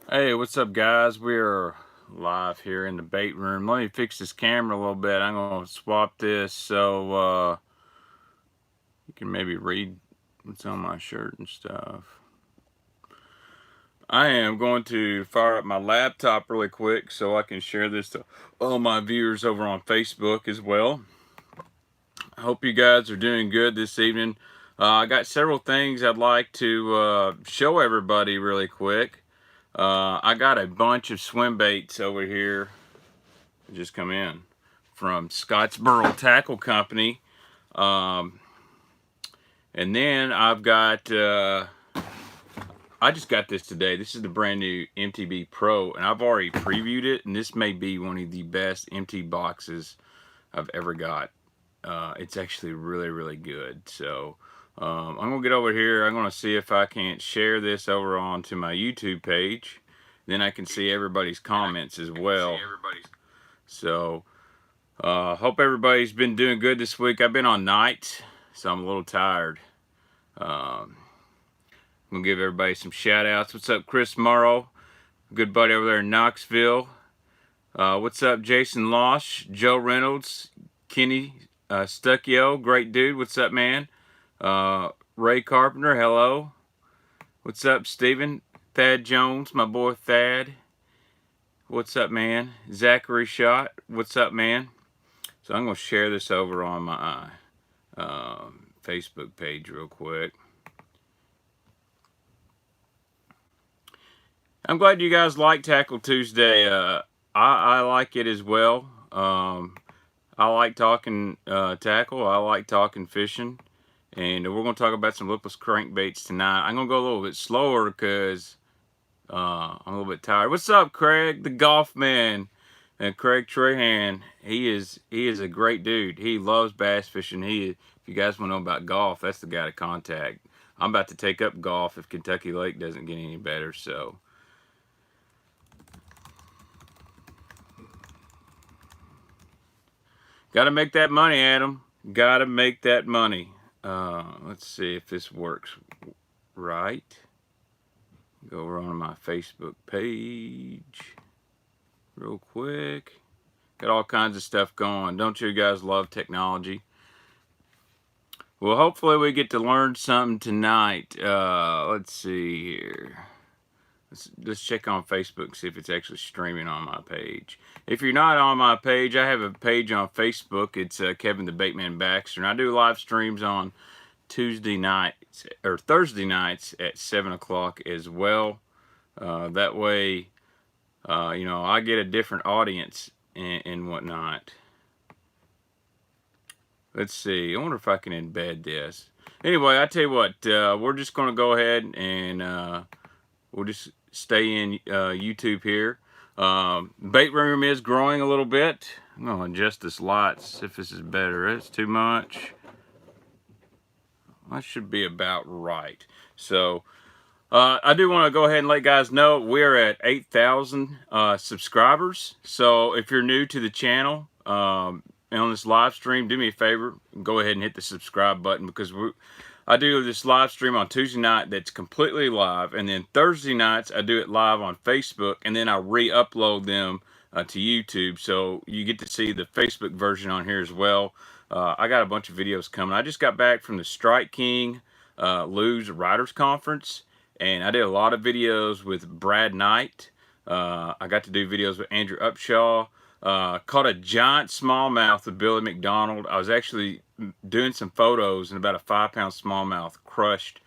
Hey, what's up, guys? We're live here in the bait room. Let me fix this camera a little bit. I'm going to swap this so you can maybe read what's on my shirt and stuff. I am going to fire up my laptop really quick so I can share this to all my viewers over on Facebook as well. I hope you guys are doing good this evening. I got several things I'd like to show everybody really quick. I got a bunch of swim baits over here just come in from Scottsboro Tackle Company. And then I've got, I just got this today. This is the brand new MTB Pro, and I've already previewed it, and this may be one of the best MT boxes I've ever got. It's actually really, really good. So I'm going to get over here. I'm going to see if I can't share this over onto my YouTube page. Then I can see everybody's comments as well. So hope everybody's been doing good this week. I've been on nights, so I'm a little tired. I'm going to give everybody some shout outs. What's up, Chris Morrow? Good buddy over there in Knoxville. What's up, Jason Losh, Joe Reynolds, Kenny Stuckio, great dude. What's up, man? Ray Carpenter, hello. What's up, Steven? Thad Jones, my boy Thad. What's up, man? Zachary Shot, what's up, man? So I'm going to share this over on my Facebook page real quick. I'm glad you guys like Tackle Tuesday. I like it as well. I like talking tackle. I like talking fishing. And we're going to talk about some lipless crankbaits tonight. I'm going to go a little bit slower because I'm a little bit tired. What's up, Craig, the golf man? And Craig Trahan, he is a great dude. He loves bass fishing. If you guys want to know about golf, that's the guy to contact. I'm about to take up golf if Kentucky Lake doesn't get any better. So gotta make that money, Adam. Gotta make that money. Let's see if this works right. Go over on my Facebook page real quick. Got all kinds of stuff going. Don't you guys love technology? Well, hopefully we get to learn something tonight. Let's see here. Let's check on Facebook and see if it's actually streaming on my page. If you're not on my page, I have a page on Facebook. It's Kevin the Baitman Baxter, and I do live streams on Tuesday nights or Thursday nights at 7 o'clock as well. That way, you know, I get a different audience and whatnot. Let's see. I wonder if I can embed this. Anyway, I tell you what, we're just going to go ahead and we'll just stay in YouTube here. Bait room is growing a little bit. I'm going to adjust this light, see if this is better. It's too much. That should be about right. So I do want to go ahead and let guys know we're at 8,000 subscribers. So if you're new to the channel and on this live stream, do me a favor, go ahead and hit the subscribe button, because I do this live stream on Tuesday night that's completely live, and then Thursday nights I do it live on Facebook, and then I re-upload them to YouTube, so you get to see the Facebook version on here as well. I got a bunch of videos coming. I just got back from the Strike King Lou's Writers Conference, and I did a lot of videos with Brad Knight. I got to do videos with Andrew Upshaw. Caught a giant smallmouth with Billy McDonald. I was actually doing some photos, and about a 5-pound smallmouth crushed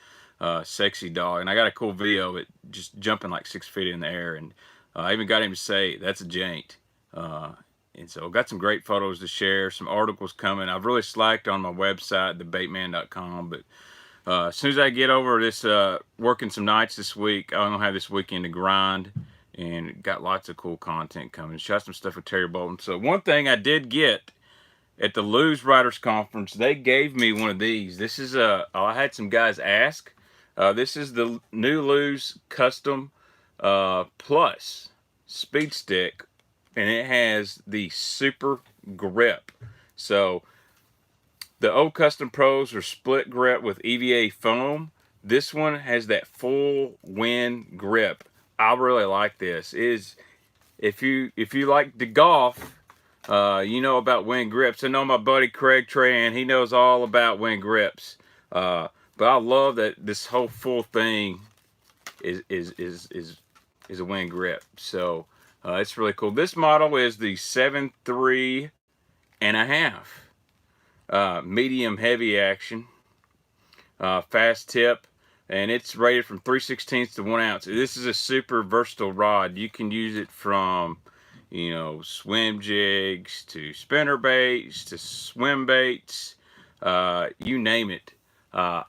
Sexy Dog, and I got a cool video of it just jumping like 6 feet in the air, and I even got him to say that's a jank. And so got some great photos to share, some articles coming. I've really slacked on my website, thebaitman.com, but as soon as I get over this working some nights this week, I'm gonna have this weekend to grind, and got lots of cool content coming. Shot some stuff with Terry Bolton. So one thing I did get at the Lou's Writers Conference, they gave me one of these. This is I had some guys ask. This is the new Lou's Custom Plus Speed Stick, and it has the super grip. So the old Custom Pros are split grip with EVA foam. This one has that full wind grip. I really like this. If you like to golf, you know about wind grips. I know my buddy Craig Tran, he knows all about wind grips. But I love that this whole full thing is a wind grip. So it's really cool. This model is the 7.3 and a half. Medium heavy action. Fast tip. And it's rated from 3/16 to 1 ounce. This is a super versatile rod. You can use it from, you know, swim jigs to spinner baits to swim baits, you name it. I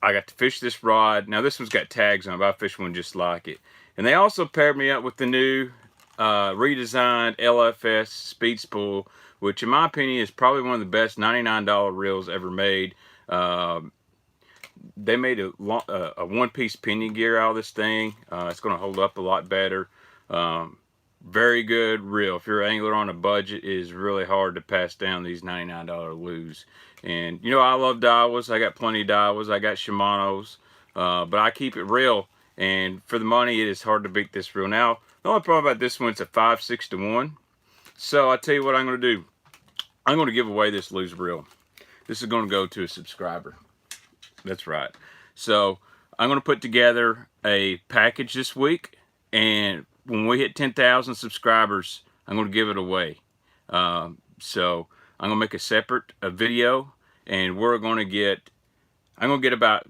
got to fish this rod. Now this one's got tags on it, but I fished one just like it. And they also paired me up with the new redesigned LFS speed spool, which in my opinion is probably one of the best $99 reels ever made. They made a one-piece pinion gear out of this thing. It's going to hold up a lot better. Very good reel. If you're an angler on a budget, it is really hard to pass down these $99 Lures. And you know, I love Daiwas. I got plenty of Daiwas. I got Shimano's, but I keep it real. And for the money, it is hard to beat this reel. Now, the only problem about this one, it's a 5/6 to 1. So I tell you what I'm going to do. I'm going to give away this Lures reel. This is going to go to a subscriber. That's right. So I'm going to put together a package this week, and when we hit 10,000 subscribers, I'm going to give it away. So I'm going to make a separate video, and we're going to get, I'm going to get about,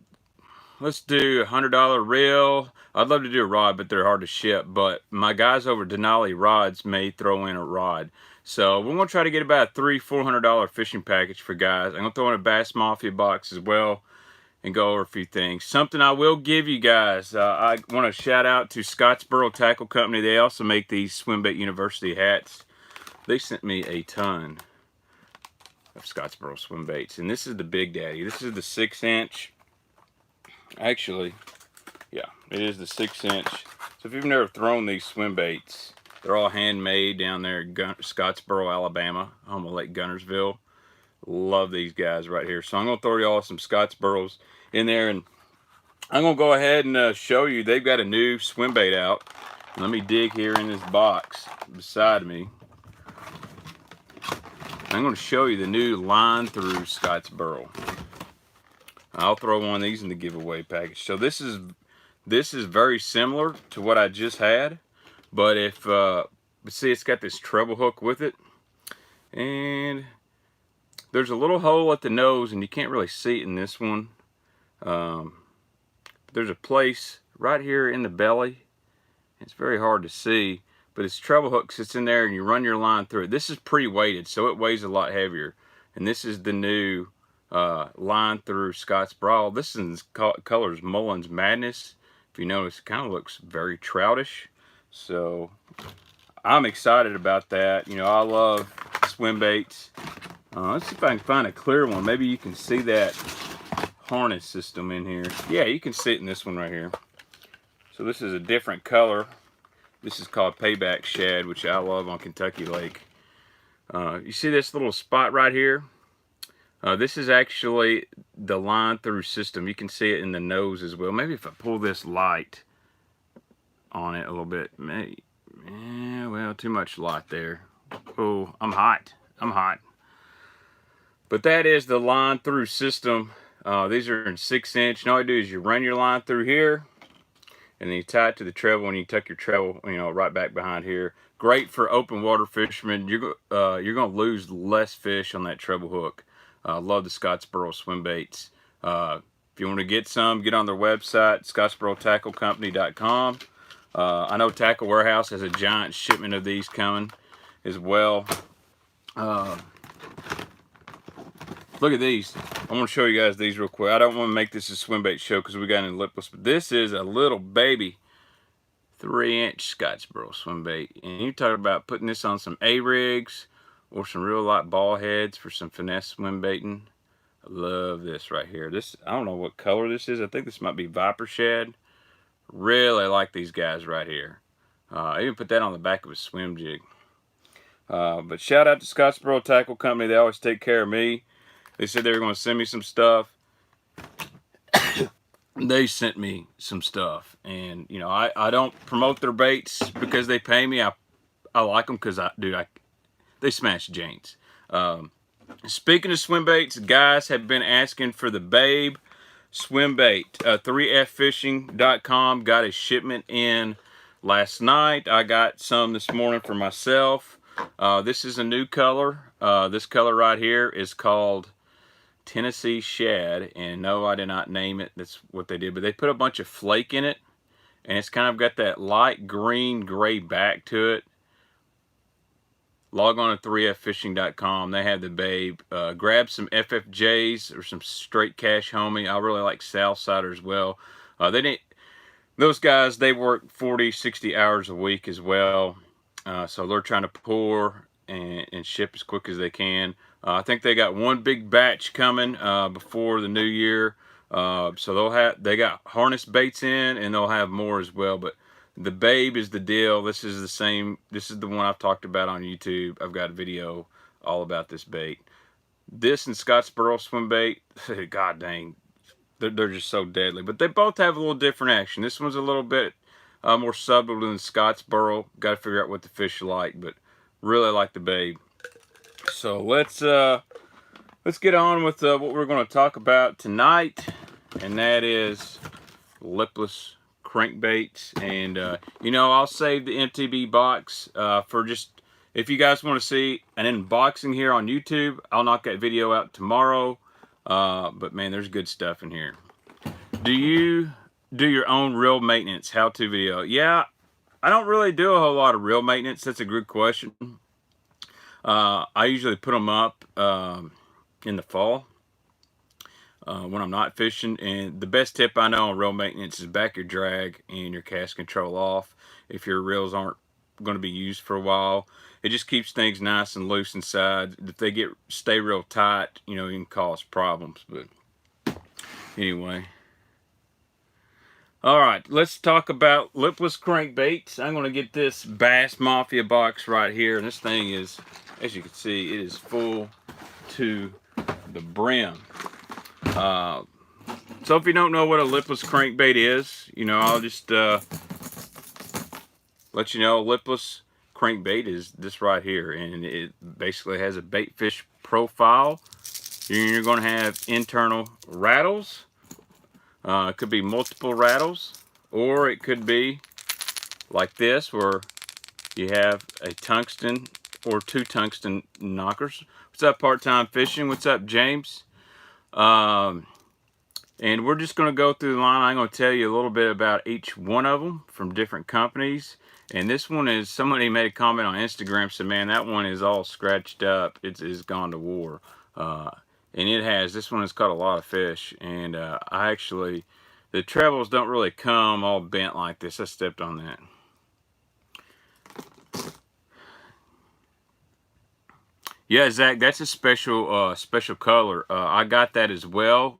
let's do $100 reel. I'd love to do a rod, but they're hard to ship. But my guys over at Denali Rods may throw in a rod. So we're going to try to get about a $300-400 fishing package for guys. I'm going to throw in a Bass Mafia box as well and go over a few things. Something I will give you guys, I want to shout out to Scottsboro Tackle Company. They also make these Swimbait University hats. They sent me a ton of Scottsboro Swimbaits, and this is the Big Daddy. This is the 6-inch. Actually, yeah, it is the 6-inch. So if you've never thrown these Swimbaits, they're all handmade down there in Scottsboro, Alabama, home of Lake Guntersville. Love these guys right here. So I'm going to throw y'all some Scottsboros in there, and I'm going to go ahead and show you. They've got a new swim bait out. Let me dig here in this box beside me. I'm going to show you the new line through Scottsboro. I'll throw one of these in the giveaway package. So this is very similar to what I just had, but if see, it's got this treble hook with it, and there's a little hole at the nose, and you can't really see it in this one. There's a place right here in the belly. It's very hard to see, but its treble hook sits in there, and you run your line through it. This is pre-weighted, so it weighs a lot heavier. And this is the new line through Scottsboro. This is colors Mullen's Madness. If you notice, it kind of looks very troutish. So I'm excited about that. You know, I love swim baits. Let's see if I can find a clear one. Maybe you can see that harness system in here. Yeah, you can see it in this one right here. So this is a different color. This is called Payback Shad, which I love on Kentucky Lake. You see this little spot right here? This is actually the line through system. You can see it in the nose as well. Maybe if I pull this light on it a little bit. Maybe, yeah, well, too much light there. Oh, I'm hot. I'm hot. But that is the line through system. These are in 6-inch. And all you do is you run your line through here, and then you tie it to the treble, and you tuck your treble, you know, right back behind here. Great for open water fishermen. You're gonna lose less fish on that treble hook. Love the Scottsboro swim baits. If you want to get some, get on their website, ScottsboroTackleCompany.com. I know Tackle Warehouse has a giant shipment of these coming as well. Look at these. I want to show you guys these real quick. I don't want to make this a swim bait show because we got in Lipless, but this is a little baby 3-inch Scottsboro swim bait. And you talk about putting this on some A-rigs or some real light ball heads for some finesse swim baiting. I love this right here. This, I don't know what color this is. I think this might be Viper Shad. Really like these guys right here. I even put that on the back of a swim jig. But shout out to Scottsboro Tackle Company. They always take care of me. They said they were going to send me some stuff. they sent me some stuff, and you know, I don't promote their baits because they pay me. I like them because they smash Janes. Speaking of swim baits, guys have been asking for the Babe swim bait. 3FFishing.com got a shipment in last night. I got some this morning for myself. This is a new color. This color right here is called Tennessee Shad, and no, I did not name it. That's what they did, but they put a bunch of flake in it, and it's kind of got that light green gray back to it. Log on to 3FFishing.com. They have the Babe. Grab some FFJs or some straight cash homie. I really like Southsider as well. Those guys, they work 40, 60 hours a week as well. So they're trying to pour and ship as quick as they can. I think they got one big batch coming before the new year. So they got harness baits in, and they'll have more as well. But the Babe is the deal. This is the same. This is the one I've talked about on YouTube. I've got a video all about this bait. This and Scottsboro swim bait, god dang, they're just so deadly. But they both have a little different action. This one's a little bit more subtle than Scottsboro. Got to figure out what the fish like, but really like the Babe. So let's get on with what we're going to talk about tonight, and that is lipless crankbaits. And you know, I'll save the MTB box for just, if you guys want to see an unboxing here on YouTube, I'll knock that video out tomorrow. But man, there's good stuff in here. Do you do your own reel maintenance how-to video? Yeah, I don't really do a whole lot of reel maintenance. That's a good question. I usually put them up in the fall when I'm not fishing. And the best tip I know on reel maintenance is back your drag and your cast control off if your reels aren't going to be used for a while. It just keeps things nice and loose inside. If they stay real tight, you know, it can cause problems. But anyway, all right, let's talk about lipless crankbaits. I'm going to get this Bass Mafia box right here, and this thing is, as you can see, it is full to the brim. So if you don't know what a lipless crankbait is, you know, I'll just let you know. Lipless crankbait is this right here, and it basically has a bait fish profile. You're going to have internal rattles. It could be multiple rattles, or it could be like this, where you have a tungsten or two tungsten knockers. What's up, part-time fishing? What's up, James? And we're just going to go through the line. I'm going to tell you a little bit about each one of them from different companies. And this one is, somebody made a comment on Instagram, said, man, that one is all scratched up. It's gone to war. And this one has caught a lot of fish. And the trebles don't really come all bent like this. I stepped on that. Yeah, Zach, that's a special color. I got that as well.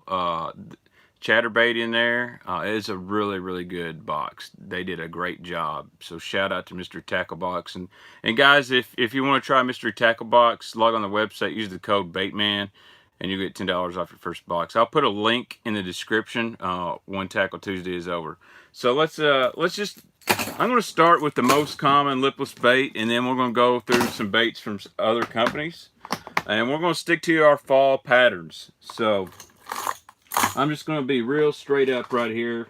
Chatterbait in there. It is a really, really good box. They did a great job. So shout out to Mystery Tackle Box. And guys, if you want to try Mystery Tackle Box, log on the website, use the code BAITMAN, and you get $10 off your first box. I'll put a link in the description when Tackle Tuesday is over. So let's just, I'm going to start with the most common lipless bait, and then we're going to go through some baits from other companies, and we're going to stick to our fall patterns. So I'm just going to be real straight up right here.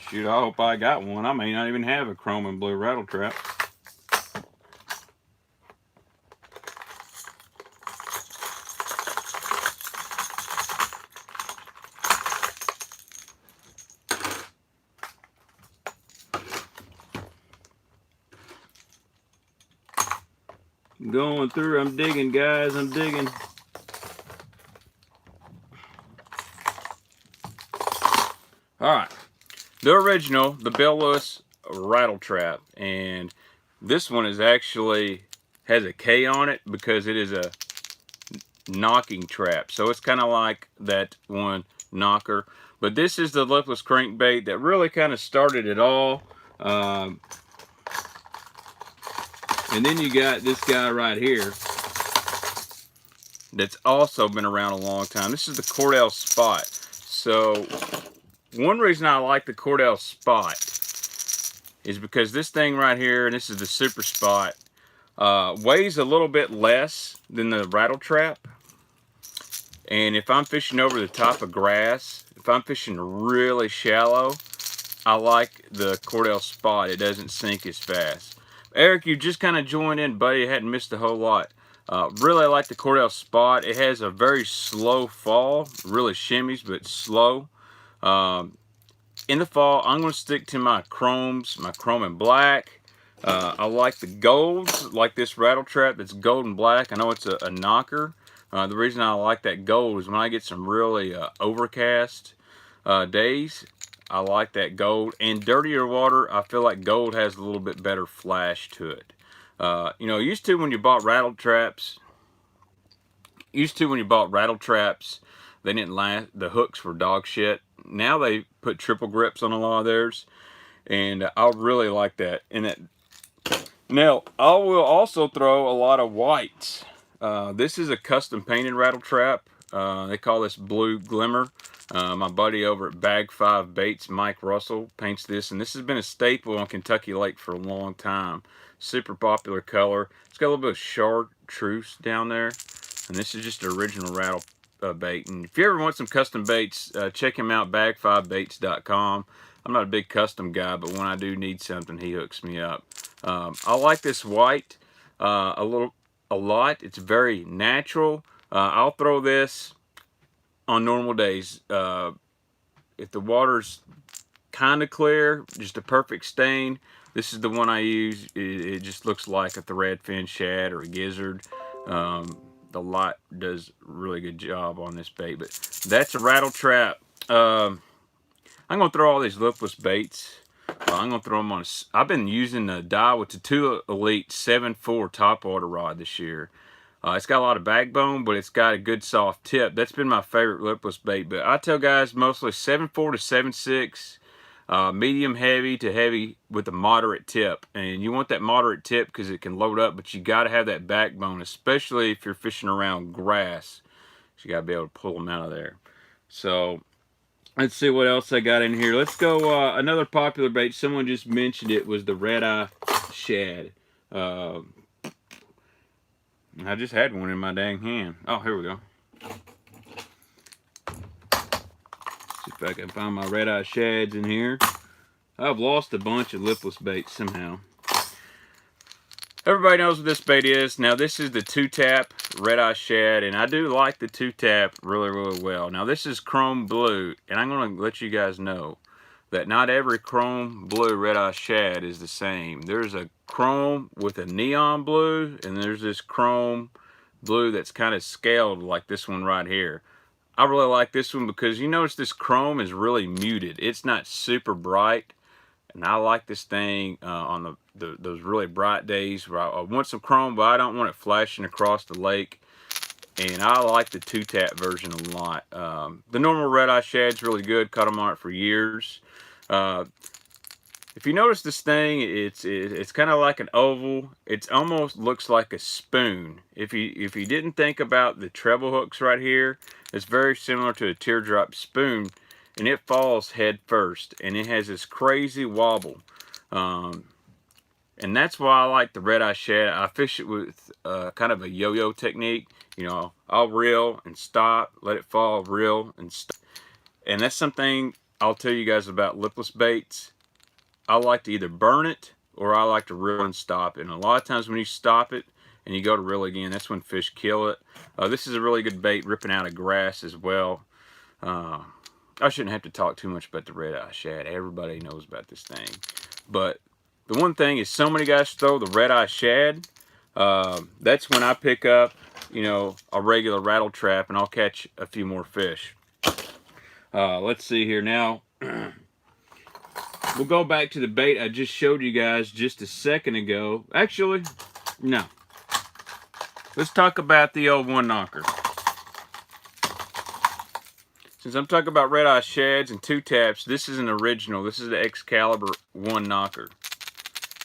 Shoot, I hope I got one. I may not even have a chrome and blue rattle trap. Going through, I'm digging, guys, I'm digging. Alright, the original, the Bill Lewis rattle trap, and this one has a K on it because it is a knocking trap. So it's kind of like that one knocker. But this is the lipless crankbait that really kind of started it all. And then you got this guy right here. that's also been around a long time. This is the Cordell Spot. So one reason I like the Cordell Spot is because this thing right here, and this is the Super Spot, weighs a little bit less than the Rattle Trap. And if I'm fishing over the top of grass, if I'm fishing really shallow, I like the Cordell Spot. It doesn't sink as fast. Eric, you just kind of joined in, buddy. You hadn't missed a whole lot. Really like the Cordell Spot. It has a very slow fall. Really shimmies, but slow. In the fall, I'm going to stick to my chromes, my chrome and black. I like the golds, like this Rattle Trap that's gold and black. I know it's a knocker. The reason I like that gold is when I get some really overcast days, I like that gold. And dirtier water, I feel like gold has a little bit better flash to it. You know, used to when you bought rattle traps, they didn't last. The hooks were dog shit. Now they put triple grips on a lot of theirs, and I really like that. Now I will also throw a lot of whites. This is a custom painted rattle trap. They call this Blue Glimmer. My buddy over at BaxterTheBaitman, Mike Russell, paints this, and this has been a staple on Kentucky Lake for a long time. Super popular color. It's got a little bit of chartreuse down there, and this is just the original rattle bait. And if you ever want some custom baits, check him out, BaxterTheBaitman.com. I'm not a big custom guy, but when I do need something, he hooks me up. I like this white a lot. It's very natural. I'll throw this on normal days. If the water's kind of clear, just a perfect stain, this is the one I use. It just looks like a threadfin shad or a gizzard. The light does a really good job on this bait, but that's a rattle trap. I'm going to throw all these lipless baits. I'm going to throw them on I've been using the dye with the 2 Elite 7.4 topwater rod this year. It's got a lot of backbone, but it's got a good soft tip. That's been my favorite lipless bait. But I tell guys mostly 7.4 to 7.6, medium heavy to heavy with a moderate tip. And you want that moderate tip because it can load up, but you got to have that backbone, especially if you're fishing around grass. So you got to be able to pull them out of there. So let's see what else I got in here. Let's go, another popular bait, someone just mentioned it, was the red-eye shad. I just had one in my dang hand. Oh, here we go. See if I can find my red-eye shads in here. I've lost a bunch of lipless baits somehow. Everybody knows what this bait is. Now, this is the 2-tap red-eye shad, and I do like the 2-tap really, really well. Now, this is chrome blue, and I'm going to let you guys know that not every chrome blue red-eye shad is the same. There's a chrome with a neon blue, and there's this chrome blue that's kind of scaled like this one right here. I really like this one because you notice this chrome is really muted. It's not super bright, and I like this thing on those really bright days where I want some chrome, but I don't want it flashing across the lake. And I like the 2-tap version a lot. The normal red-eye shad's really good. Caught them on it for years. If you notice this thing, it's kind of like an oval. It almost looks like a spoon. If you didn't think about the treble hooks right here, it's very similar to a teardrop spoon, and it falls head first, and it has this crazy wobble. And that's why I like the red-eye shad. I fish it with kind of a yo-yo technique. You know, I'll reel and stop, let it fall, reel and stop. And that's something I'll tell you guys about lipless baits. I like to either burn it or I like to reel and stop it. And a lot of times when you stop it and you go to reel again, that's when fish kill it. This is a really good bait ripping out of grass as well. I shouldn't have to talk too much about the red-eye shad. Everybody knows about this thing. But the one thing is, so many guys throw the red-eye shad. That's when I pick up, you know, a regular rattle trap, and I'll catch a few more fish. Let's see here now. We'll go back to the bait I just showed you guys just a second ago. Actually, no. Let's talk about the old one knocker. Since I'm talking about red-eye shads and 2-taps, this is an original. This is the Excalibur one knocker,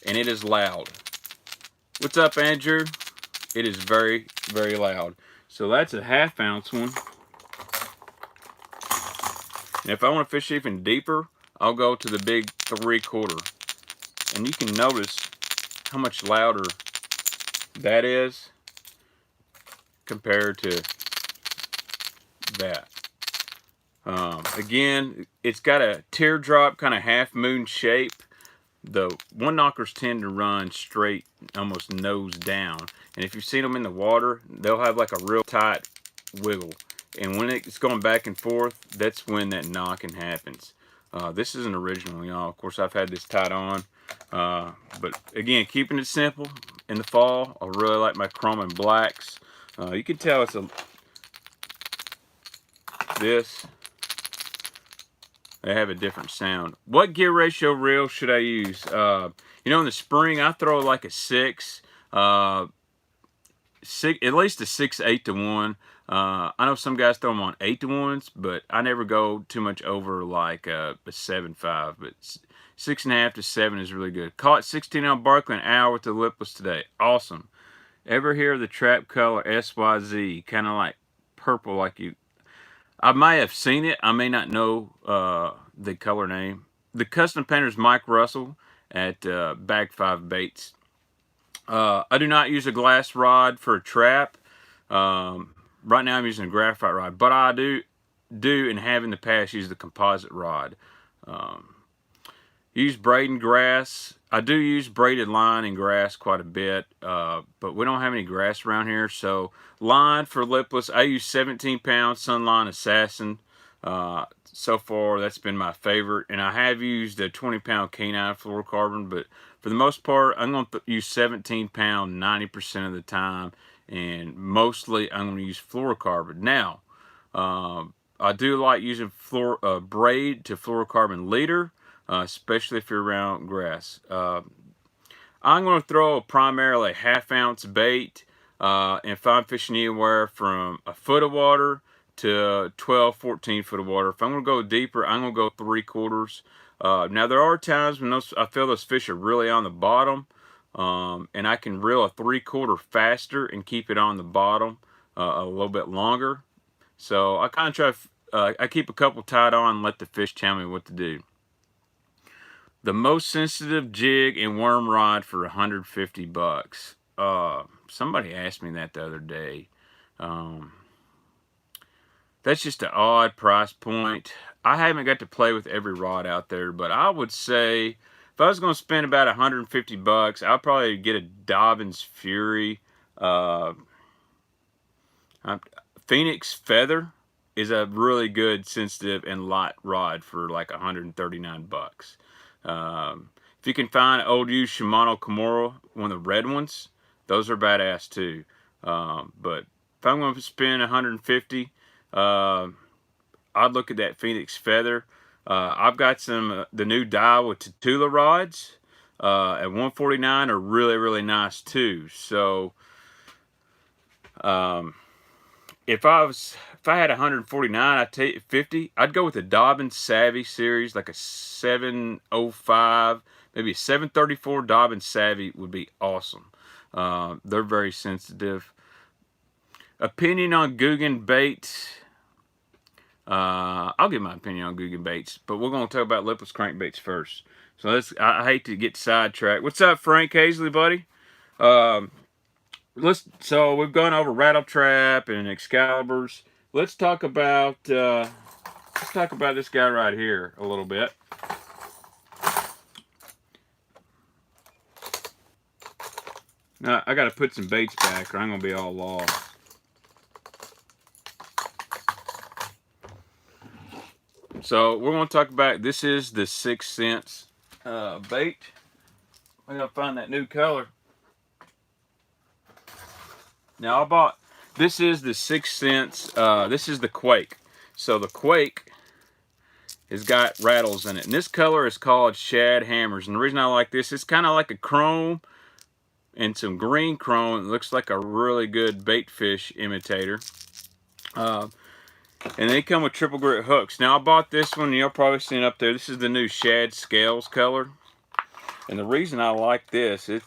and it is loud. What's up, Andrew? It is very, very loud. So that's a 1/2 ounce one. And if I want to fish even deeper, I'll go to the big 3/4. And you can notice how much louder that is compared to that. Again, it's got a teardrop kind of half moon shape. The one knockers tend to run straight, almost nose down. And if you've seen them in the water, they'll have like a real tight wiggle. And when it's going back and forth, that's when that knocking happens. This is an original, y'all. Of course, I've had this tied on. But again, keeping it simple in the fall. I really like my chrome and blacks. You can tell it's they have a different sound. What gear ratio reel should I use? You know, in the spring, I throw like a 6, at least a 6/8 to 1. I know some guys throw them on 8 to 1s, but I never go too much over like a 7.5. But 6.5 to 7 is really good. Caught 16 on Barkley an hour with the Lipless today. Awesome. Ever hear of the trap color SYZ? Kind of like purple, like you. I may have seen it. I may not know the color name. The custom painter is Mike Russell at BaxterTheBaitman. I do not use a glass rod for a trap. Right now I'm using a graphite rod, but I do and have in the past used the composite rod. Use braid and grass. I do use braided line and grass quite a bit, but we don't have any grass around here. So line for lipless, I use 17-pound Sunline Assassin. So far, that's been my favorite. And I have used a 20-pound canine fluorocarbon, but for the most part, I'm going to use 17-pound 90% of the time. And mostly, I'm going to use fluorocarbon. Now, I do like using braid to fluorocarbon leader. Especially if you're around grass. I'm going to throw primarily a 1/2 ounce bait, and if I'm fishing anywhere from a foot of water to 12, 14 foot of water. If I'm going to go deeper, I'm going to go 3/4. Now there are times when I feel those fish are really on the bottom, and I can reel a 3/4 faster and keep it on the bottom a little bit longer. So I kind of try. I keep a couple tied on and let the fish tell me what to do. The most sensitive jig and worm rod for $150. Somebody asked me that the other day. That's just an odd price point. I haven't got to play with every rod out there, but I would say if I was going to spend about $150, I'd probably get a Dobbins Fury. Phoenix Feather is a really good sensitive and light rod for like $139. If you can find old used Shimano Kimura, one of the red ones, those are badass too. But if I'm going to spend $150, I'd look at that Phoenix Feather. I've got some the new Daiwa Tatula rods at $149 are really nice too. So if I had $149, I'd take $50. I'd go with the Dobbins Savvy series, like a 705, maybe a 734 Dobbins Savvy would be awesome. They're very sensitive. Opinion on Guggen baits. I'll give my opinion on Guggen baits, but we're going to talk about Lipless Crankbaits first. So I hate to get sidetracked. What's up, Frank Hazley, buddy? So we've gone over Rattle Trap and Excaliburs. Let's talk about this guy right here a little bit. Now I got to put some baits back, or I'm gonna be all lost. So we're gonna talk about this is the 6 Sense bait. I'm gonna find that new color. Now this is the 6 Sense, this is the Quake. So the Quake has got rattles in it. And this color is called Shad Hammers. And the reason I like this, it's kind of like a chrome and some green chrome. It looks like a really good bait fish imitator. And they come with triple grit hooks. Now I bought this one, you'll probably see it up there. This is the new Shad Scales color. And the reason I like this, and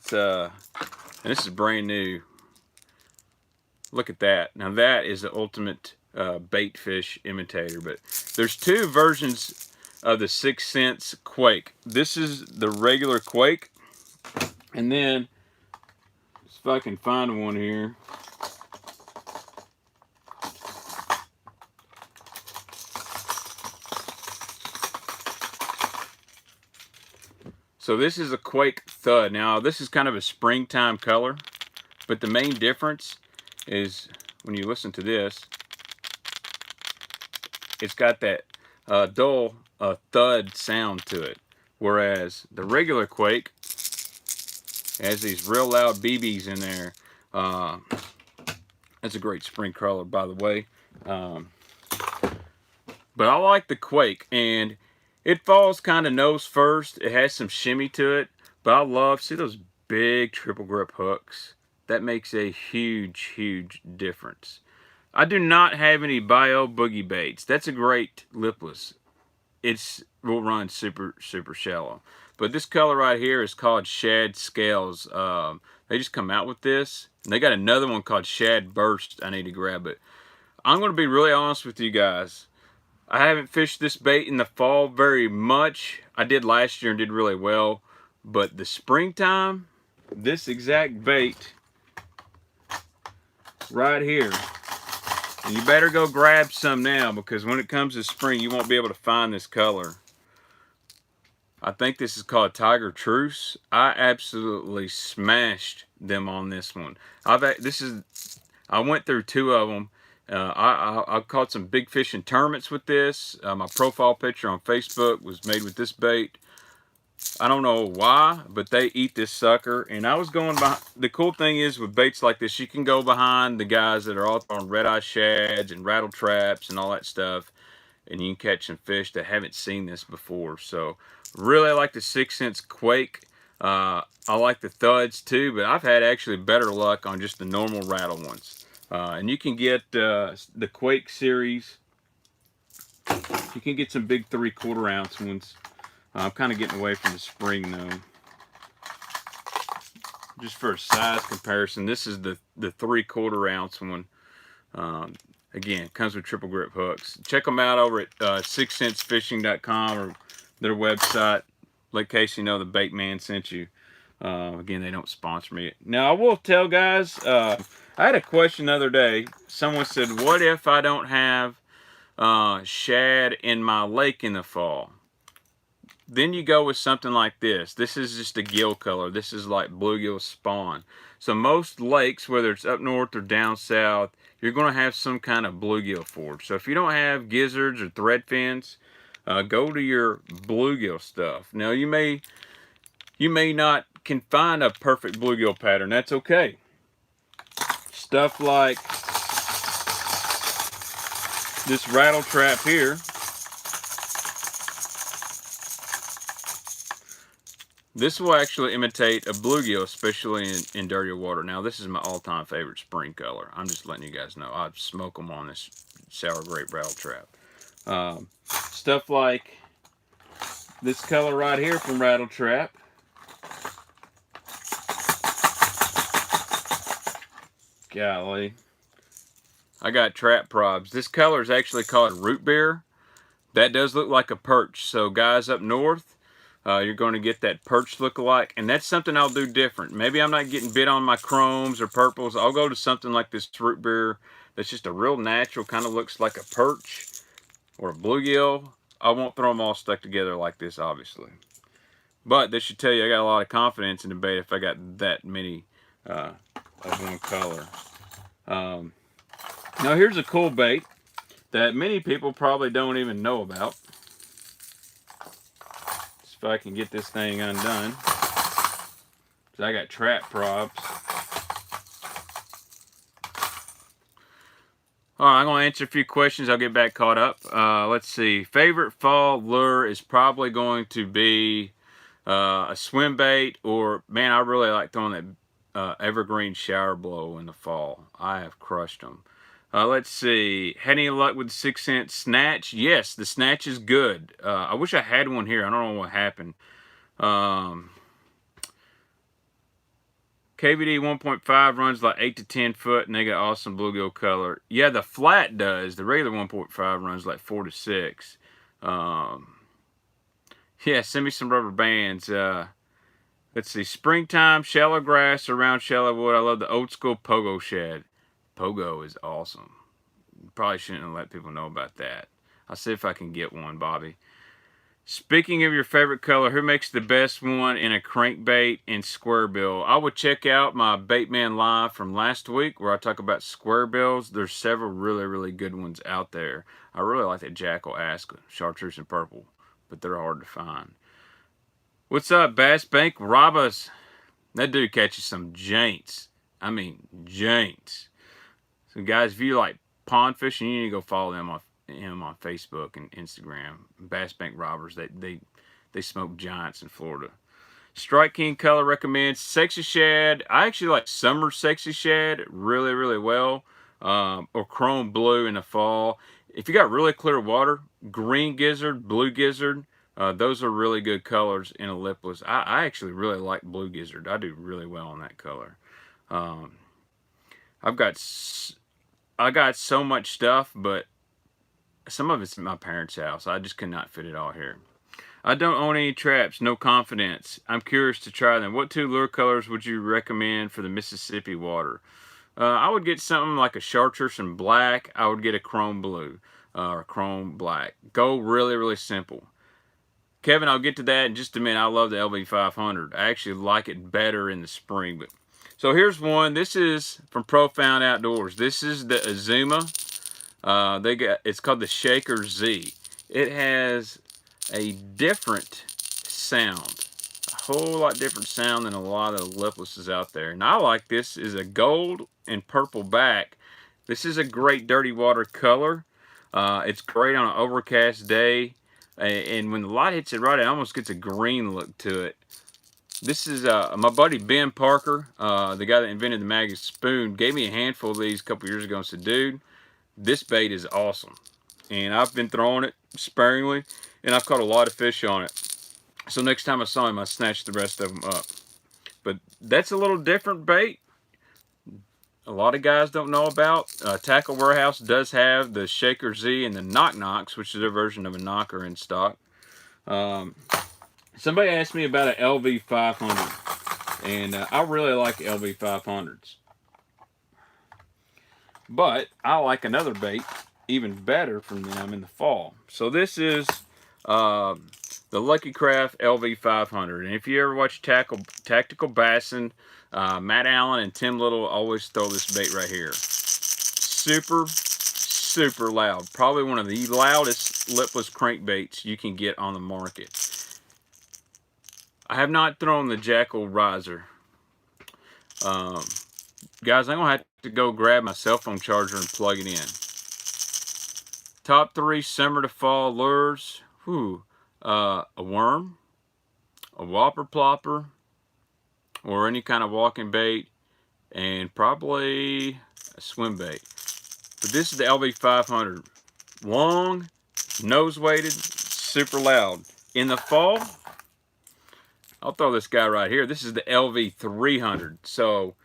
this is brand new. Look at that. Now that is the ultimate bait fish imitator. But there's two versions of the 6 Sense Quake. This is the regular Quake, and then if I can find one here. So this is a Quake Thud. Now this is kind of a springtime color, but the main difference is when you listen to this, it's got that dull thud sound to it, whereas the regular Quake has these real loud BBs in there. That's a great spring color, by the way. But I like the Quake, and it falls kind of nose first. It has some shimmy to it, but I love, see those big triple grip hooks? That makes a huge, huge difference. I do not have any Bio Boogie baits. That's a great lipless. It's will run super, super shallow. But this color right here is called Shad Scales. They just come out with this. And they got another one called Shad Burst. I need to grab it. I'm going to be really honest with you guys. I haven't fished this bait in the fall very much. I did last year and did really well. But the springtime, this exact bait right here, and you better go grab some now, because when it comes to spring, you won't be able to find this color. I think this is called Tiger Truce. I absolutely smashed them on this one. I went through 2 of them. I caught some big fish in tournaments with this. My profile picture on Facebook was made with this bait. I don't know why, but they eat this sucker. And I was going behind. The cool thing is with baits like this, you can go behind the guys that are all on red-eye shads and rattle traps and all that stuff, and you can catch some fish that haven't seen this before. So really like the 6 Sense Quake. I like the thuds too, but I've had actually better luck on just the normal rattle ones. And you can get the Quake series. You can get some big 3/4 ounce ones. I'm kind of getting away from the spring though. Just for a size comparison, this is the 3/4 ounce one. Again, comes with triple grip hooks. Check them out over at 6censefishing.com or their website. Let Casey know the Baitman sent you. Again, they don't sponsor me. Now, I will tell guys, I had a question the other day. Someone said, what if I don't have shad in my lake in the fall? Then you go with something like this. This is just a gill color. This is like bluegill spawn. So most lakes, whether it's up north or down south, you're going to have some kind of bluegill forage. So if you don't have gizzards or thread fins, go to your bluegill stuff. Now you may not can find a perfect bluegill pattern. That's okay. Stuff like this rattle trap here. This will actually imitate a bluegill, especially in dirtier water. Now, this is my all-time favorite spring color. I'm just letting you guys know. I'd smoke them on this sour grape rattle trap. Stuff like this color right here from Rattle Trap. Golly. I got trap probs. This color is actually called root beer. That does look like a perch. So guys up north, you're going to get that perch look-alike, and that's something I'll do different. Maybe I'm not getting bit on my chromes or purples. I'll go to something like this root beer that's just a real natural, kind of looks like a perch or a bluegill. I won't throw them all stuck together like this, obviously. But this should tell you I got a lot of confidence in the bait if I got that many of one color. Now here's a cool bait that many people probably don't even know about. If I can get this thing undone. So I got trap props. Alright, I'm going to answer a few questions. I'll get back caught up. Let's see. Favorite fall lure is probably going to be a swim bait, or, man, I really like throwing that evergreen shower blow in the fall. I have crushed them. Let's see. Had any luck with the 6 Sense snatch? Yes, the snatch is good. I wish I had one here. I don't know what happened. KVD 1.5 runs like 8 to 10 foot, and they got awesome bluegill color. Yeah, the flat does. The regular 1.5 runs like 4 to 6. Yeah, send me some rubber bands. Let's see. Springtime, shallow grass around shallow wood. I love the old school pogo shad. Pogo is awesome. Probably shouldn't have let people know about that. I'll see if I can get one, Bobby. Speaking of your favorite color, who makes the best one in a crankbait and square bill? I would check out my Baitman Live from last week where I talk about square bills. There's several really, really good ones out there. I really like that Jackal Aska, chartreuse and purple, but they're hard to find. What's up, Bass Bank? Rob us. That dude catches some jaints. I mean, jaints. So, guys, if you like pond fishing, you need to go follow him on Facebook and Instagram. Bass Bank Robbers. They smoke giants in Florida. Strike King Color recommends Sexy Shad. I actually like summer Sexy Shad really, really well. Or Chrome Blue in the fall. If you got really clear water, Green Gizzard, Blue Gizzard. Those are really good colors in a lipless. I actually really like Blue Gizzard. I do really well on that color. I got so much stuff, but some of it's at my parents' house. I just could not fit it all here. I don't own any traps, no confidence. I'm curious to try them. What 2 lure colors would you recommend for the Mississippi water? I would get something like a chartreuse and black. I would get a chrome blue or chrome black. Go really, really simple. Kevin, I'll get to that in just a minute. I love the LV500. I actually like it better in the spring. But so here's one. This is from Profound Outdoors. This is the Azzurri. It's called the Shaker Z. It has a different sound, a whole lot different sound than a lot of liplesses out there. And I like this. Is a gold and purple back. This is a great dirty water color. It's great on an overcast day. And when the light hits it right, it almost gets a green look to it. This is my buddy Ben Parker, the guy that invented the Maggot Spoon, gave me a handful of these a couple years ago and said, dude, this bait is awesome. And I've been throwing it sparingly, and I've caught a lot of fish on it. So next time I saw him, I snatched the rest of them up. But that's a little different bait. A lot of guys don't know about. Tackle Warehouse does have the Shaker Z and the Knock Knocks, which is their version of a knocker in stock. Somebody asked me about an LV500, and I really like LV500s. But I like another bait even better from them in the fall. So this is the Lucky Craft LV500. And if you ever watch Tactical Bassin', Matt Allen and Tim Little always throw this bait right here. Super, super loud. Probably one of the loudest lipless crankbaits you can get on the market. I have not thrown the Jackal riser. Guys, I'm going to have to go grab my cell phone charger and plug it in. Top 3 summer to fall lures. A worm, a whopper plopper, or any kind of walking bait, and probably a swim bait. But this is the LV500. Long, nose weighted, super loud. In the fall, I'll throw this guy right here. This is the LV300. So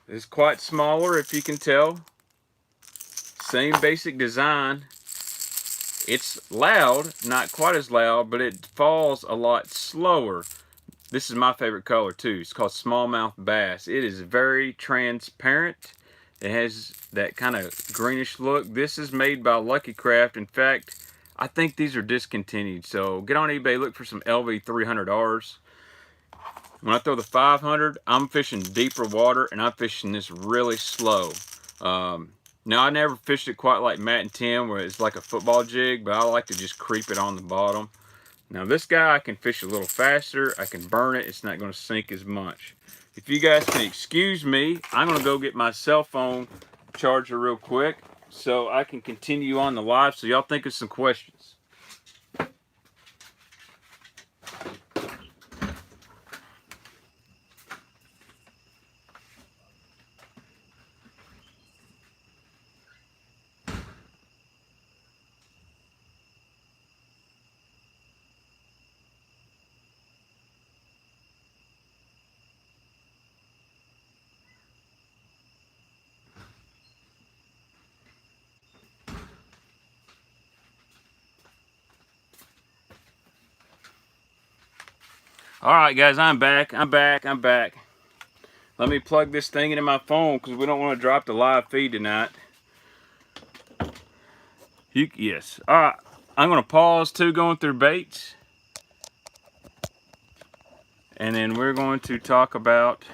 it's quite smaller, if you can tell. Same basic design. It's loud, not quite as loud, but it falls a lot slower. This is my favorite color too. It's called Smallmouth Bass. It is very transparent. It has that kind of greenish look. This is made by Lucky Craft. In fact, I think these are discontinued. So get on eBay, look for some LV300Rs. When I throw the 500, I'm fishing deeper water, and I'm fishing this really slow. Now, I never fished it quite like Matt and Tim, where it's like a football jig, but I like to just creep it on the bottom. Now, this guy, I can fish a little faster. I can burn it. It's not going to sink as much. If you guys can excuse me, I'm going to go get my cell phone charger real quick so I can continue on the live, so y'all think of some questions. All right, guys, I'm back. Let me plug this thing into my phone because we don't want to drop the live feed tonight. Yes. All right. I'm going to pause too, going through baits. And then we're going to talk about,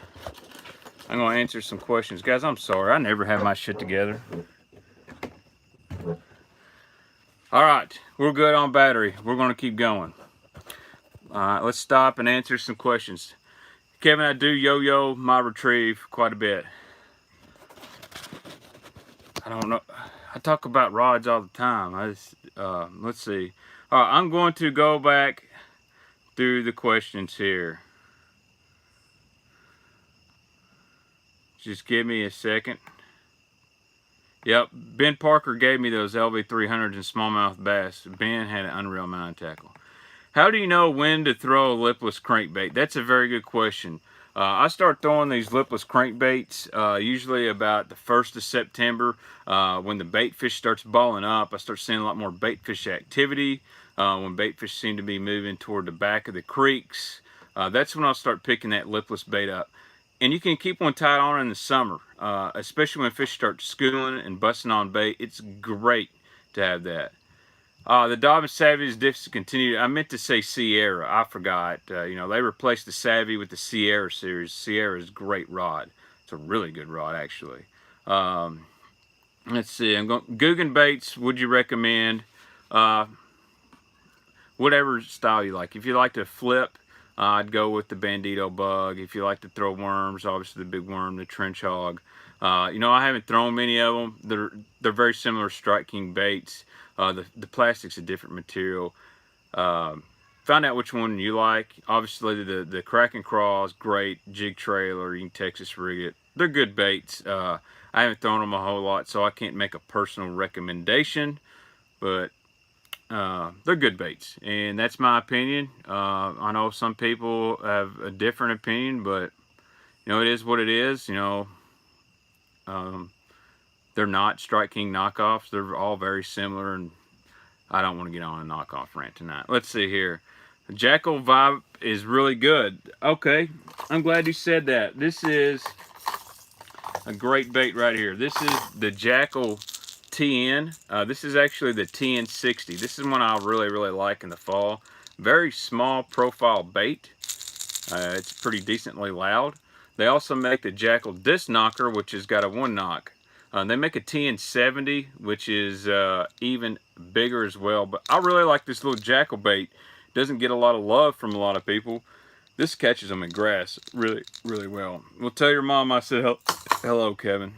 I'm going to answer some questions. Guys, I'm sorry. I never have my shit together. All right. We're good on battery. We're going to keep going. All right. Let's stop and answer some questions. Kevin, I do yo-yo my retrieve quite a bit. I don't know. I talk about rods all the time. Let's see. All right, I'm going to go back through the questions here. Just give me a second. Yep, Ben Parker gave me those LV300s and smallmouth bass. Ben had an unreal mountain tackle. How do you know when to throw a lipless crankbait? That's a very good question. I start throwing these lipless crankbaits usually about the 1st of September when the bait fish starts balling up. I start seeing a lot more bait fish activity when bait fish seem to be moving toward the back of the creeks. That's when I'll start picking that lipless bait up. And you can keep one tied on in the summer, especially when fish start schooling and busting on bait. It's great to have that. The Dobbin Savvy is discontinued. I meant to say Sierra. I forgot. You know, they replaced the Savvy with the Sierra series. Sierra is a great rod. It's a really good rod, actually. Let's see. I'm going Guggen baits. Would you recommend? Whatever style you like. If you like to flip, I'd go with the Bandito bug. If you like to throw worms, obviously the big worm, the trench hog. You know, I haven't thrown many of them. They're very similar Strike King baits. The plastic's a different material. Find out which one you like. Obviously, the Crack and Crawl is great. Jig trailer, you can Texas rig it. They're good baits. I haven't thrown them a whole lot, so I can't make a personal recommendation. But they're good baits, and that's my opinion. I know some people have a different opinion, but you know, it is what it is. You know, they're not Strike King knockoffs. They're all very similar, and I don't want to get on a knockoff rant tonight. Let's see here. The Jackal Vibe is really good. Okay, I'm glad you said that. This is a great bait right here. This is the Jackal TN. This is actually the TN60. This is one I really like in the fall. Very small profile bait. It's pretty decently loud. They also make the Jackal Disc Knocker, which has got a 1 knock. They make a TN70, which is even bigger as well. But I really like this little Jackal bait. Doesn't get a lot of love from a lot of people. This catches them in grass really well. Well, tell your mom I said hello, Kevin.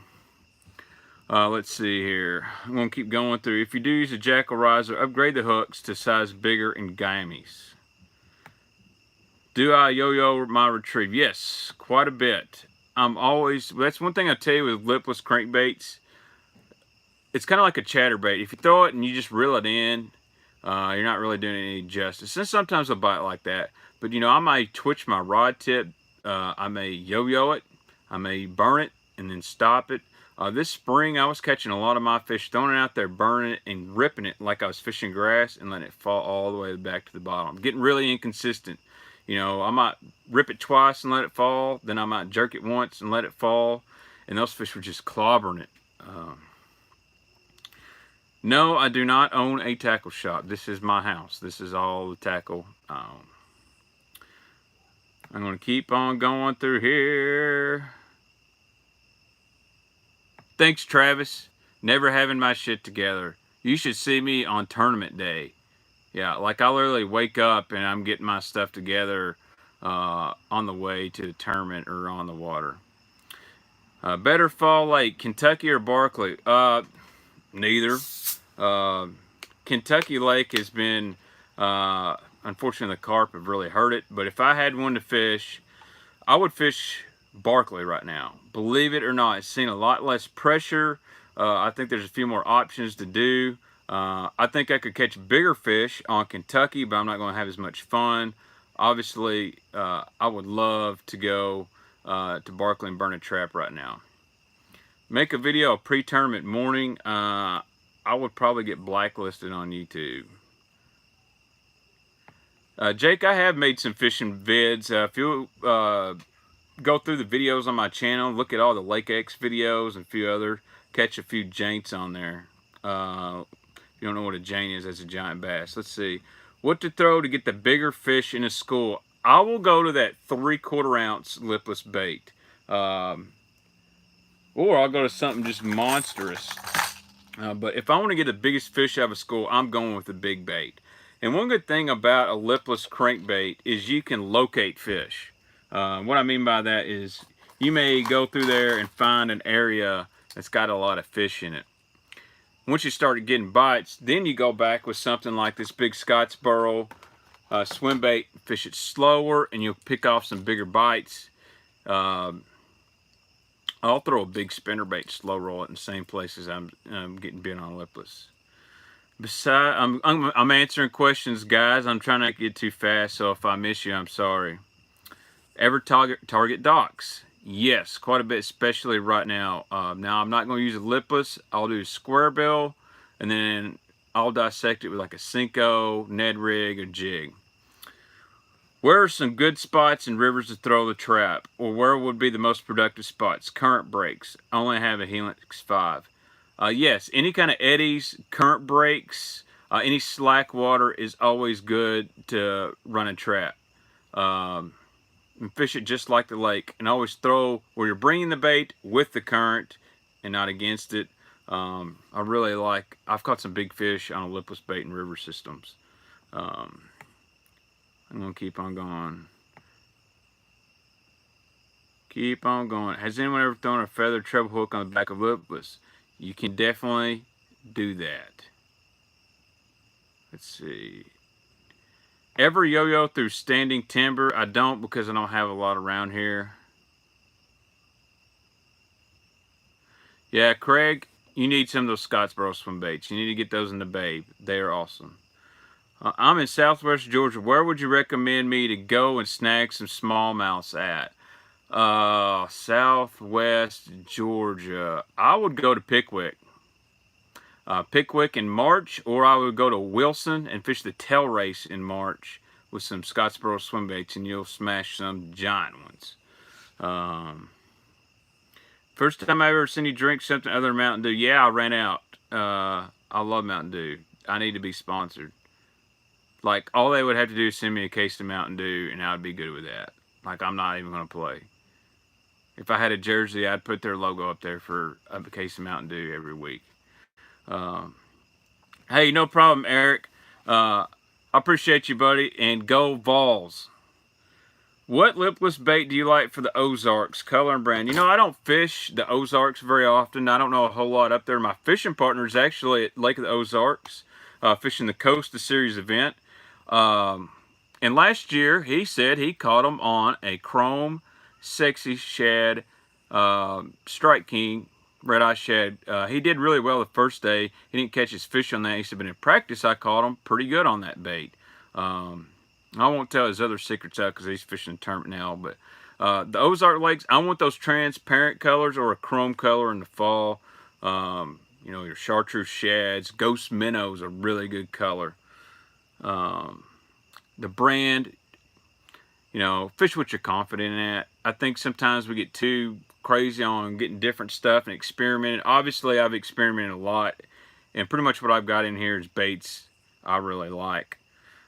Let's see here. I'm going to keep going through. If you do use a Jackal riser, upgrade the hooks to size bigger and gamies. Do I yo-yo my retrieve? Yes, quite a bit. That's one thing I tell you with lipless crankbaits. It's kind of like a chatterbait. If you throw it and you just reel it in, you're not really doing it any justice. And sometimes I'll bite like that. But, you know, I may twitch my rod tip. I may yo-yo it. I may burn it and then stop it. This spring, I was catching a lot of my fish, throwing it out there, burning it, and ripping it like I was fishing grass and letting it fall all the way back to the bottom. I'm getting really inconsistent. You know, I might rip it twice and let it fall. Then I might jerk it once and let it fall. And those fish were just clobbering it. No, I do not own a tackle shop. This is my house. This is all the tackle. I'm going to keep on going through here. Thanks, Travis. Never having my shit together. You should see me on tournament day. Yeah, like I literally wake up and I'm getting my stuff together on the way to the tournament or on the water. Better Fall Lake, Kentucky or Barkley? Neither. Kentucky Lake has been, unfortunately the carp have really hurt it, but if I had one to fish, I would fish Barkley right now. Believe it or not, it's seen a lot less pressure. I think there's a few more options to do. I think I could catch bigger fish on Kentucky, but I'm not going to have as much fun. Obviously, I would love to go to Barkley and burn a trap right now. Make a video pre-tournament morning. I would probably get blacklisted on YouTube. Jake, I have made some fishing vids. If you go through the videos on my channel, look at all the Lake X videos and a few other, catch a few jaints on there. If you don't know what a jaint is, that's a giant bass. Let's see. What to throw to get the bigger fish in a school? I will go to that 3/4 ounce lipless bait. Or I'll go to something just monstrous. But if I want to get the biggest fish out of a school, I'm going with the big bait. And one good thing about a lipless crankbait is you can locate fish. What I mean by that is you may go through there and find an area that's got a lot of fish in it. Once you start getting bites, then you go back with something like this big Scottsboro swim bait, fish it slower, and you'll pick off some bigger bites. I'll throw a big spinnerbait, slow roll it in the same places I'm getting bit on lipless. Besides, I'm answering questions, guys. I'm trying not to get too fast, so if I miss you, I'm sorry. Ever target docks? Yes, quite a bit, especially right now. Now, I'm not going to use a lipless. I'll do a square bill, and then I'll dissect it with like a Cinco, Ned rig, or jig. Where are some good spots and rivers to throw the trap? Or where would be the most productive spots? Current breaks. I only have a Helix 5. Yes, any kind of eddies, current breaks, any slack water is always good to run a trap. And fish it just like the lake, and always throw where you're bringing the bait with the current and not against it. I've caught some big fish on a lipless bait in river systems. I'm gonna keep on going. Keep on going. Has anyone ever thrown a feather treble hook on the back of lipless? You can definitely do that. Let's see. Ever yo-yo through standing timber? I don't, because I don't have a lot around here. Yeah, Craig, you need some of those Scottsboro swim baits. You need to get those in the bay. They are awesome. I'm in southwest Georgia. Where would you recommend me to go and snag some smallmouths at? Southwest Georgia. I would go to Pickwick. Pickwick in March, or I would go to Wilson and fish the tail race in March with some Scottsboro swim baits, and you'll smash some giant ones. First time I ever seen you drink something other than Mountain Dew. Yeah, I ran out. I love Mountain Dew. I need to be sponsored. Like, all they would have to do is send me a case of Mountain Dew, and I would be good with that. Like, I'm not even going to play. If I had a jersey, I'd put their logo up there for a case of Mountain Dew every week. Hey, no problem, Eric. I appreciate you, buddy. And go Vols. What lipless bait do you like for the Ozarks, color and brand? You know, I don't fish the Ozarks very often. I don't know a whole lot up there. My fishing partner is actually at Lake of the Ozarks, fishing the Coast of Series event. And last year, he said he caught them on a chrome sexy shad Strike King red eye shad. He did really well the first day. He didn't catch his fish on that. He said, but in practice, I caught him pretty good on that bait. I won't tell his other secrets out because he's fishing tournament now. But the Ozark Lakes, I want those transparent colors or a chrome color in the fall. You know, your chartreuse shads, ghost minnows, a really good color. The brand, you know, fish what you're confident at. I think sometimes we get too crazy on getting different stuff and experimenting. Obviously, I've experimented a lot, and pretty much what I've got in here is baits I really like.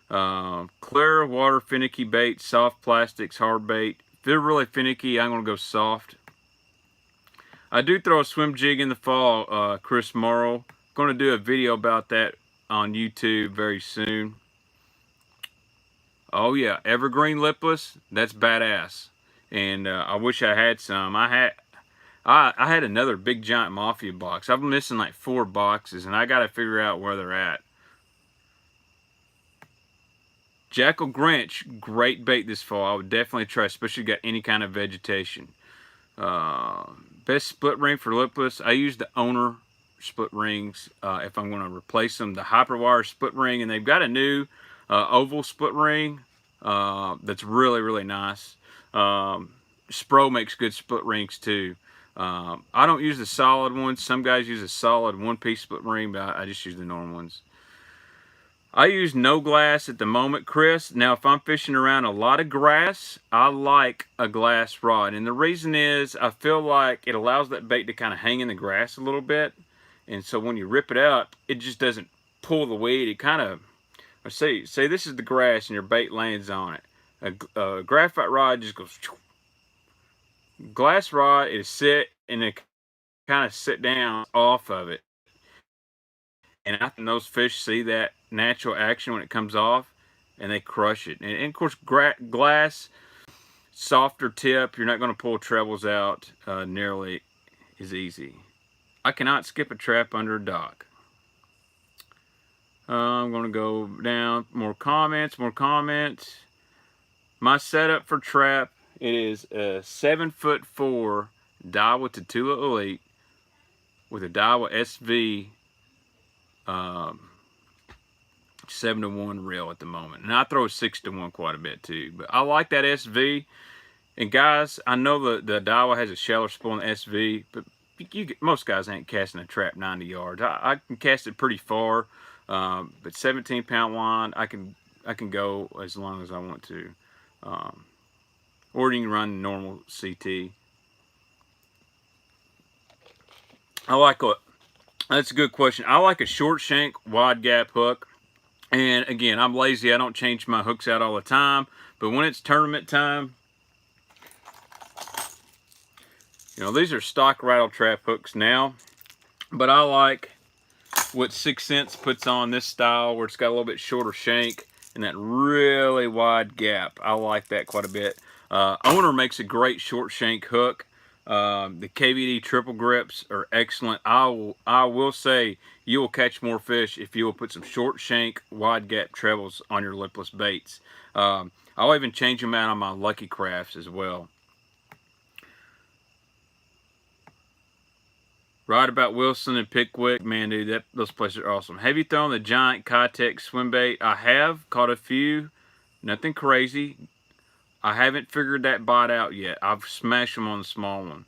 Clear water, finicky bait, soft plastics, hard bait. If they're really finicky, I'm going to go soft. I do throw a swim jig in the fall, Chris Morrow. Going to do a video about that on YouTube very soon. Oh yeah, evergreen lipless, that's badass. And I wish I had some. I had another big giant mafia box. I'm missing like 4 boxes, and I got to figure out where they're at. Jackal Grinch, great bait this fall. I would definitely try, especially if you got any kind of vegetation. Best split ring for lipless. I use the Owner split rings if I'm going to replace them. The Hyperwire split ring, and they've got a new oval split ring that's really, really nice. Spro makes good split rings too. I don't use the solid ones. Some guys use a solid one-piece split ring, but I just use the normal ones. I use no glass at the moment, Chris. Now, if I'm fishing around a lot of grass, I like a glass rod. And the reason is I feel like it allows that bait to kind of hang in the grass a little bit. And so when you rip it out, it just doesn't pull the weight. It kind of, say this is the grass and your bait lands on it. A graphite rod just goes. Glass rod is sit and it kind of sit down off of it. And I think those fish see that natural action when it comes off, and they crush it. And of course, glass, softer tip, you're not going to pull trebles out nearly as easy. I cannot skip a trap under a dock. I'm going to go down. More comments, more comments. My setup for trap, it is a 7'4" Daiwa Tatula Elite with a Daiwa SV 7-to-1 reel at the moment, and I throw a 6-to-1 quite a bit too. But I like that SV. And guys, I know the Daiwa has a shallow spool on the SV, but most guys ain't casting a trap 90 yards. I can cast it pretty far, but 17-pound line, I can go as long as I want to. Or you can run normal CT. That's a good question. I like a short shank, wide gap hook. And again, I'm lazy. I don't change my hooks out all the time. But when it's tournament time, you know, these are stock rattle trap hooks now. But I like what 6 Cents puts on this style, where it's got a little bit shorter shank and that really wide gap. I like that quite a bit. Owner makes a great short shank hook. The KVD triple grips are excellent. I will say you will catch more fish if you will put some short shank, wide gap trebles on your lipless baits. I'll even change them out on my Lucky Crafts as well. Right about Wilson and Pickwick, man, dude, those places are awesome. Have you thrown the giant Kitech swim bait? I have caught a few, nothing crazy. I haven't figured that bite out yet. I've smashed them on the small one.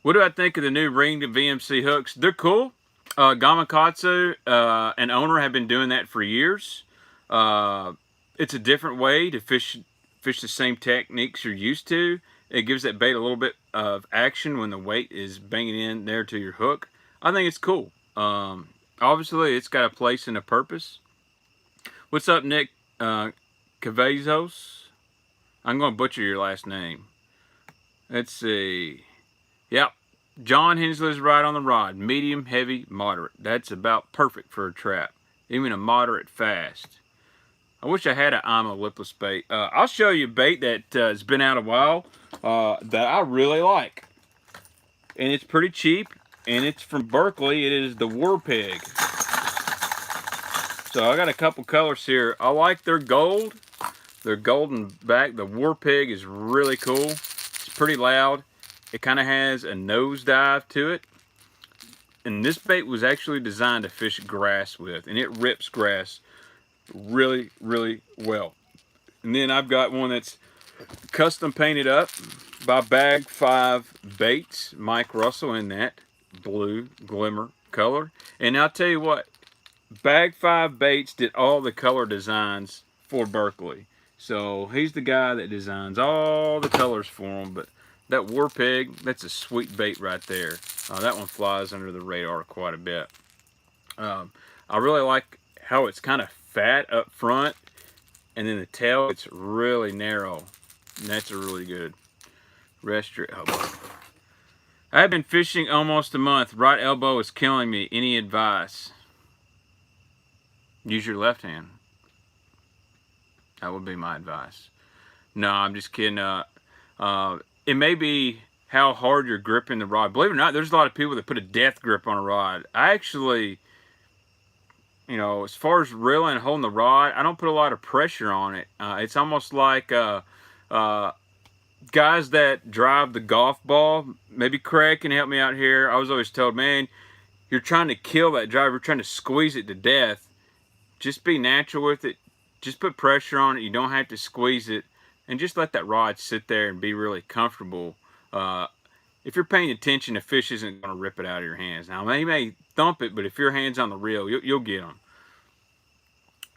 What do I think of the new ring to VMC hooks? They're cool. Gamakatsu and Owner have been doing that for years. It's a different way to fish the same techniques you're used to. It gives that bait a little bit of action when the weight is banging in there to your hook. I think it's cool. Obviously, it's got a place and a purpose. What's up, Nick Cavazos? I'm going to butcher your last name. Let's see. Yep. John Hensley's right on the rod. Medium, heavy, moderate. That's about perfect for a trap. Even a moderate fast. I wish I had an IMA lipless bait. I'll show you a bait that has been out a while that I really like. And it's pretty cheap. And it's from Berkeley. It is the War Pig. So I got a couple colors here. I like their gold. Their golden back. The War Pig is really cool. It's pretty loud. It kind of has a nosedive to it. And this bait was actually designed to fish grass with. And it rips grass really, really well. And then I've got one that's custom painted up by BaxTheBaitman, Mike Russell, in that blue glimmer color. And I'll tell you what, BaxTheBaitman did all the color designs for Berkeley. So he's the guy that designs all the colors for them. But that War Pig, that's a sweet bait right there. That one flies under the radar quite a bit. I really like how it's kind of fat up front, and then the tail, it's really narrow. And that's a really good rest your elbow. I've been fishing almost a month. Right elbow is killing me. Any advice? Use your left hand. That would be my advice. No, I'm just kidding. It may be how hard you're gripping the rod. Believe it or not, there's a lot of people that put a death grip on a rod. I actually, you know, as far as reeling and holding the rod, I don't put a lot of pressure on it. It's almost like guys that drive the golf ball. Maybe Craig can help me out here. I was always told, man, you're trying to kill that driver. You're trying to squeeze it to death. Just be natural with it. Just put pressure on it. You don't have to squeeze it. And just let that rod sit there and be really comfortable. if you're paying attention, the fish isn't going to rip it out of your hands. Now, they may thump it, but if your hand's on the reel, you'll get them.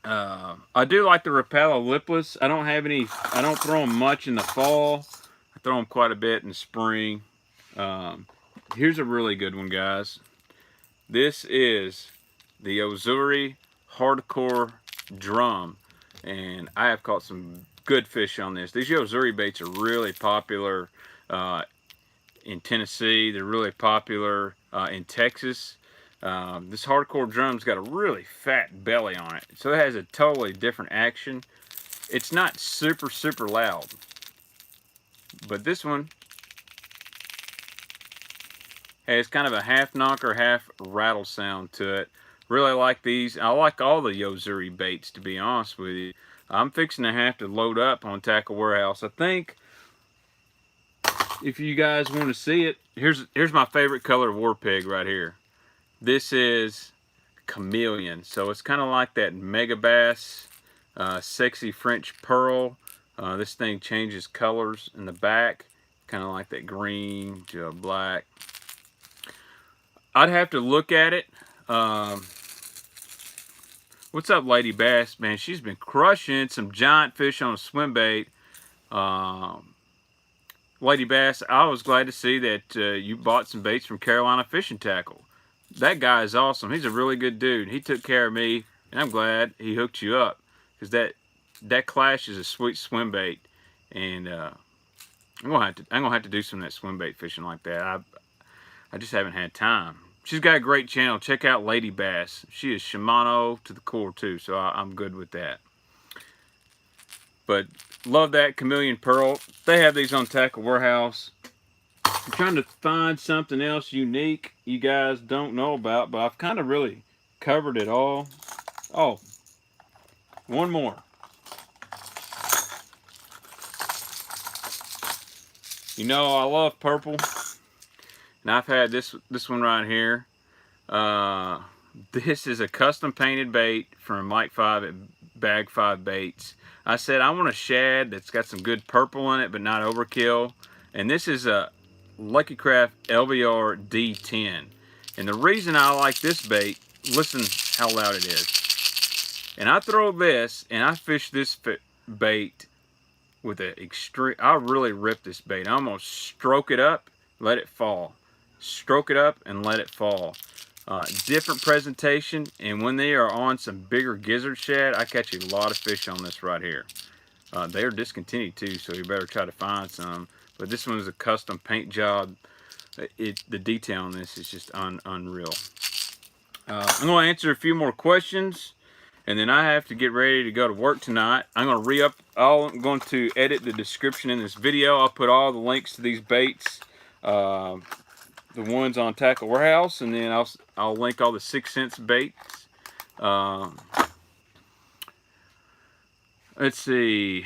I do like the Rapala Lipless. I don't throw them much in the fall. I throw them quite a bit in the spring. Here's a really good one, guys. This is the Azzurri Hardcore Drum, and I have caught some good fish on this. These Azzurri baits are really popular in Tennessee. They're really popular in Texas. This Hardcore Drum's got a really fat belly on it, so it has a totally different action. It's not super loud, but this one has kind of a half knocker, half rattle sound to it. Really like these. I like all the Azzurri baits, to be honest with you. I'm fixing to have to load up on Tackle Warehouse. I think if you guys want to see it, here's my favorite color war pig right here. This is Chameleon, so it's kind of like that Mega Bass, Sexy French Pearl. This thing changes colors in the back, kind of like that green to a black. I'd have to look at it. What's up, Lady Bass? Man, she's been crushing some giant fish on a swim bait. Lady Bass, I was glad to see that you bought some baits from Carolina Fishing Tackle. That guy is awesome. He's a really good dude. He took care of me, and I'm glad he hooked you up, because that Clash is a sweet swim bait, and I'm gonna have to do some of that swim bait fishing like that. I just haven't had time. She's got a great channel. Check out Lady Bass. She is Shimano to the core too, so I'm good with that. But love that Chameleon Pearl. They have these on Tackle Warehouse. I'm trying to find something else unique you guys don't know about, but I've kind of really covered it all. Oh, one more. You know, I love purple, and I've had this one right here. This is a custom painted bait from Mike 5 at Bag 5 Baits. I said I want a shad that's got some good purple in it, but not overkill. And this is a Lucky Craft LVR D10. And the reason I like this bait, listen how loud it is. And I throw this, and I fish this bait with an extreme. I really rip this bait. I almost stroke it up, let it fall. Stroke it up and let it fall. Different presentation, and when they are on some bigger gizzard shad, I catch a lot of fish on this right here. They are discontinued too, so you better try to find some. But this one is a custom paint job. The detail on this is just unreal. I'm going to answer a few more questions, and then I have to get ready to go to work tonight. I'm going to re-up. I'm going to edit the description in this video. I'll put all the links to these baits. The ones on Tackle Warehouse, and then I'll link all the 6 cents baits. Let's see,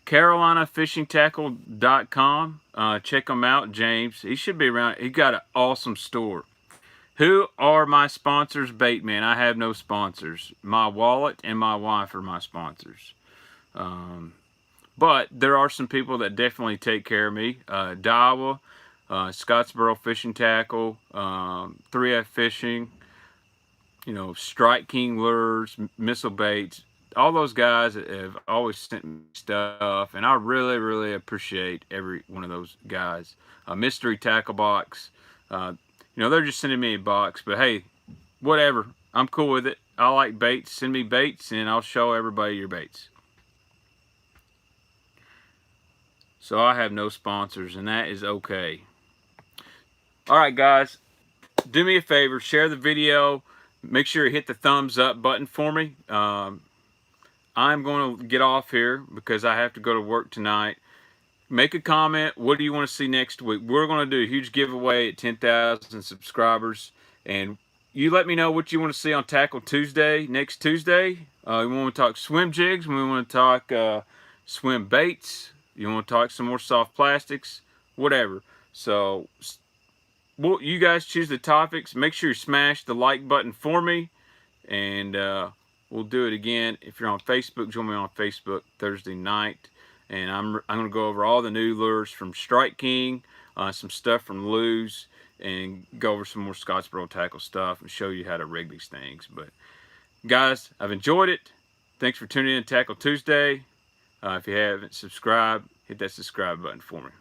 CarolinaFishingTackle.com. Check them out, James. He should be around. He got an awesome store. Who are my sponsors, Baitman? I have no sponsors. My wallet and my wife are my sponsors. But there are some people that definitely take care of me. Dawa, Scottsboro Fishing Tackle, 3F Fishing, you know, Strike King Lures, Missile Baits. All those guys have always sent me stuff, and I really appreciate every one of those guys. Mystery Tackle Box, you know, they're just sending me a box, but hey, whatever. I'm cool with it. I like baits. Send me baits, and I'll show everybody your baits. So I have no sponsors, and that is okay. Alright guys, do me a favor, share the video, make sure you hit the thumbs up button for me. I'm going to get off here because I have to go to work tonight. Make a comment, what do you want to see next week? We're going to do a huge giveaway at 10,000 subscribers, and you let me know what you want to see on Tackle Tuesday, next Tuesday. We want to talk swim jigs, we want to talk swim baits, you want to talk some more soft plastics, whatever. So well, you guys choose the topics. Make sure you smash the like button for me, and we'll do it again. If you're on Facebook, join me on Facebook Thursday night and I'm going to go over all the new lures from Strike King, some stuff from Lou's, and go over some more Scottsboro tackle stuff and show you how to rig these things. But guys, I've enjoyed it. Thanks for tuning in to Tackle Tuesday. If you haven't subscribed, hit that subscribe button for me.